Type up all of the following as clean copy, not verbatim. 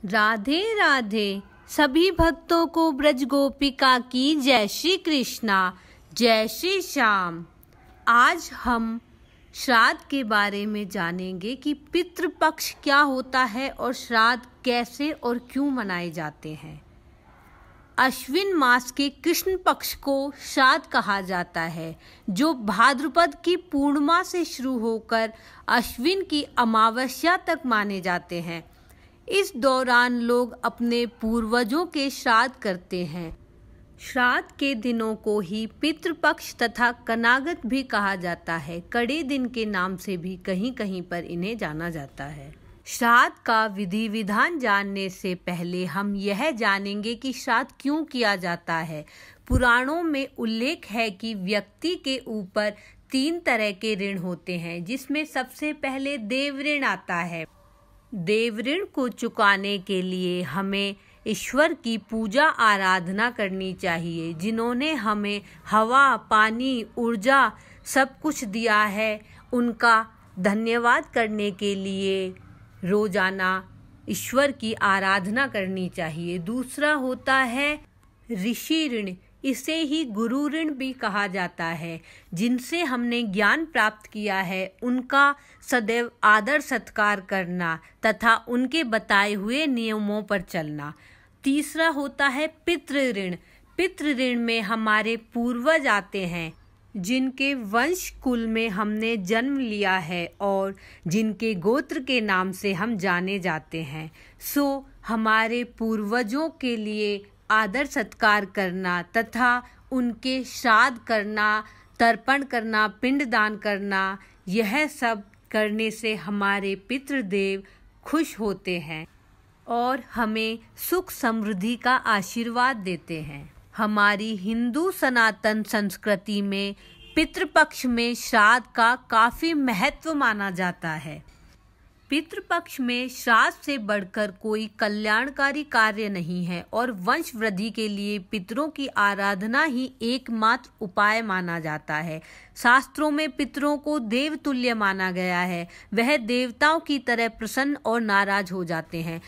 राधे राधे। सभी भक्तों को ब्रज गोपिका की जय श्री कृष्णा, जय श्री श्याम। आज हम श्राद्ध के बारे में जानेंगे कि पितृपक्ष क्या होता है और श्राद्ध कैसे और क्यों मनाए जाते हैं। अश्विन मास के कृष्ण पक्ष को श्राद्ध कहा जाता है, जो भाद्रपद की पूर्णिमा से शुरू होकर अश्विन की अमावस्या तक माने जाते हैं। इस दौरान लोग अपने पूर्वजों के श्राद्ध करते हैं। श्राद्ध के दिनों को ही पितृपक्ष तथा कनागत भी कहा जाता है। कड़े दिन के नाम से भी कहीं कहीं पर इन्हें जाना जाता है। श्राद्ध का विधि विधान जानने से पहले हम यह जानेंगे कि श्राद्ध क्यों किया जाता है। पुराणों में उल्लेख है कि व्यक्ति के ऊपर 3 तरह के ऋण होते हैं, जिसमें सबसे पहले देव ऋण आता है। देव ऋण को चुकाने के लिए हमें ईश्वर की पूजा आराधना करनी चाहिए, जिन्होंने हमें हवा, पानी, ऊर्जा सब कुछ दिया है। उनका धन्यवाद करने के लिए रोजाना ईश्वर की आराधना करनी चाहिए। दूसरा होता है ऋषि ऋण, इसे ही गुरु ऋण भी कहा जाता है। जिनसे हमने ज्ञान प्राप्त किया है, उनका सदैव आदर सत्कार करना तथा उनके बताए हुए नियमों पर चलना। तीसरा होता है पितृ ऋण। पितृ ऋण में हमारे पूर्वज आते हैं, जिनके वंश कुल में हमने जन्म लिया है और जिनके गोत्र के नाम से हम जाने जाते हैं। सो हमारे पूर्वजों के लिए आदर सत्कार करना तथा उनके श्राद्ध करना, तर्पण करना, पिंडदान करना, यह सब करने से हमारे पितृदेव खुश होते हैं और हमें सुख समृद्धि का आशीर्वाद देते हैं। हमारी हिंदू सनातन संस्कृति में पितृपक्ष में श्राद्ध का काफी महत्व माना जाता है। पितृपक्ष में श्राद्ध से बढ़कर कोई कल्याणकारी कार्य नहीं है और वंश वृद्धि के लिए पितरों की आराधना ही एकमात्र उपाय माना जाता है। शास्त्रों में पितरों को देवतुल्य माना गया है। वह देवताओं की तरह प्रसन्न और नाराज हो जाते हैं।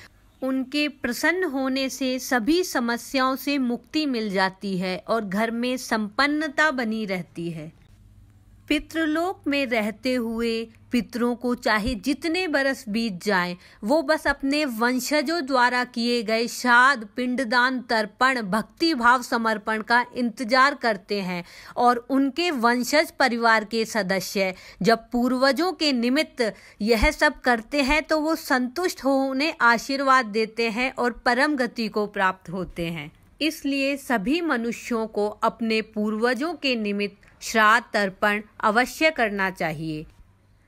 उनके प्रसन्न होने से सभी समस्याओं से मुक्ति मिल जाती है और घर में संपन्नता बनी रहती है। पितृलोक में रहते हुए पितरों को चाहे जितने बरस बीत जाएं, वो बस अपने वंशजों द्वारा किए गए श्राद्ध, पिंडदान, तर्पण, भक्ति भाव समर्पण का इंतजार करते हैं और उनके वंशज परिवार के सदस्य जब पूर्वजों के निमित्त यह सब करते हैं तो वो संतुष्ट होने आशीर्वाद देते हैं और परम गति को प्राप्त होते हैं। इसलिए सभी मनुष्यों को अपने पूर्वजों के निमित्त श्राद्ध तर्पण अवश्य करना चाहिए।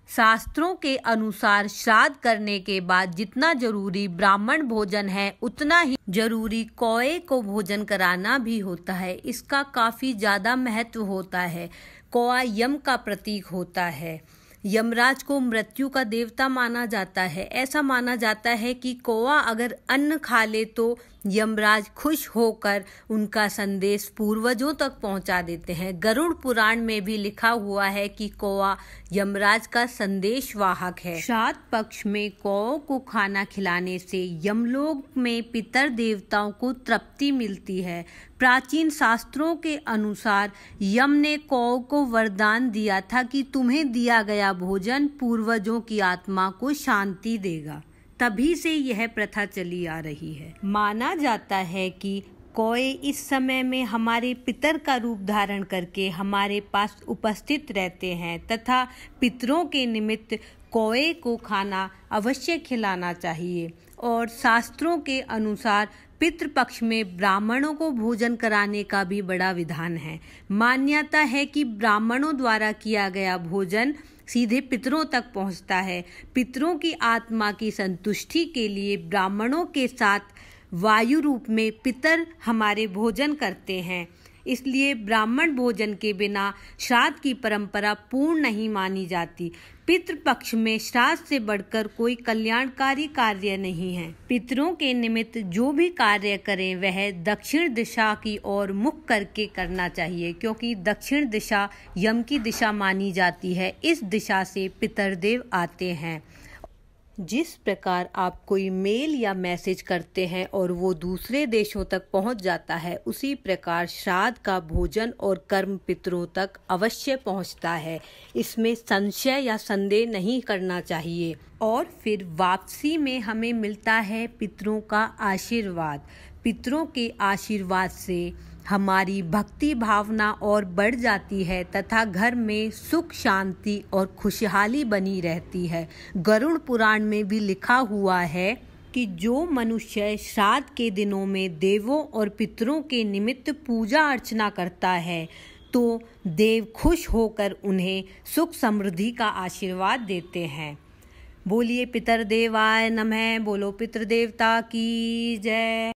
शास्त्रों के अनुसार श्राद्ध करने के बाद जितना जरूरी ब्राह्मण भोजन है, उतना ही जरूरी कौए को भोजन कराना भी होता है। इसका काफी ज्यादा महत्व होता है। कौआ यम का प्रतीक होता है। यमराज को मृत्यु का देवता माना जाता है। ऐसा माना जाता है कि कौआ अगर अन्न खा ले तो यमराज खुश होकर उनका संदेश पूर्वजों तक पहुंचा देते हैं। गरुड़ पुराण में भी लिखा हुआ है कि कौआ यमराज का संदेश वाहक है। श्राद्ध पक्ष में कौओं को खाना खिलाने से यमलोक में पितर देवताओं को तृप्ति मिलती है। प्राचीन शास्त्रों के अनुसार यम ने कौओं को वरदान दिया था कि तुम्हें दिया गया भोजन पूर्वजों की आत्मा को शांति देगा। तभी से यह प्रथा चली आ रही है। माना जाता है कि कौए इस समय में हमारे पितर का रूप धारण करके हमारे पास उपस्थित रहते हैं तथा पितरों के निमित्त कौए को खाना अवश्य खिलाना चाहिए। और शास्त्रों के अनुसार पितृपक्ष में ब्राह्मणों को भोजन कराने का भी बड़ा विधान है। मान्यता है कि ब्राह्मणों द्वारा किया गया भोजन सीधे पितरों तक पहुंचता है। पितरों की आत्मा की संतुष्टि के लिए ब्राह्मणों के साथ वायु रूप में पितर हमारे भोजन करते हैं। इसलिए ब्राह्मण भोजन के बिना श्राद्ध की परंपरा पूर्ण नहीं मानी जाती। पितृपक्ष में श्राद्ध से बढ़कर कोई कल्याणकारी कार्य नहीं है। पितरों के निमित्त जो भी कार्य करें वह दक्षिण दिशा की ओर मुख करके करना चाहिए, क्योंकि दक्षिण दिशा यम की दिशा मानी जाती है। इस दिशा से पितरदेव आते हैं। जिस प्रकार आप कोई मेल या मैसेज करते हैं और वो दूसरे देशों तक पहुंच जाता है, उसी प्रकार श्राद्ध का भोजन और कर्म पितरों तक अवश्य पहुंचता है। इसमें संशय या संदेह नहीं करना चाहिए। और फिर वापसी में हमें मिलता है पितरों का आशीर्वाद। पितरों के आशीर्वाद से हमारी भक्ति भावना और बढ़ जाती है तथा घर में सुख शांति और खुशहाली बनी रहती है। गरुड़ पुराण में भी लिखा हुआ है कि जो मनुष्य श्राद्ध के दिनों में देवों और पितरों के निमित्त पूजा अर्चना करता है तो देव खुश होकर उन्हें सुख समृद्धि का आशीर्वाद देते हैं। बोलिए पितृदेवाय नमः। बोलो पितृदेवता की जय।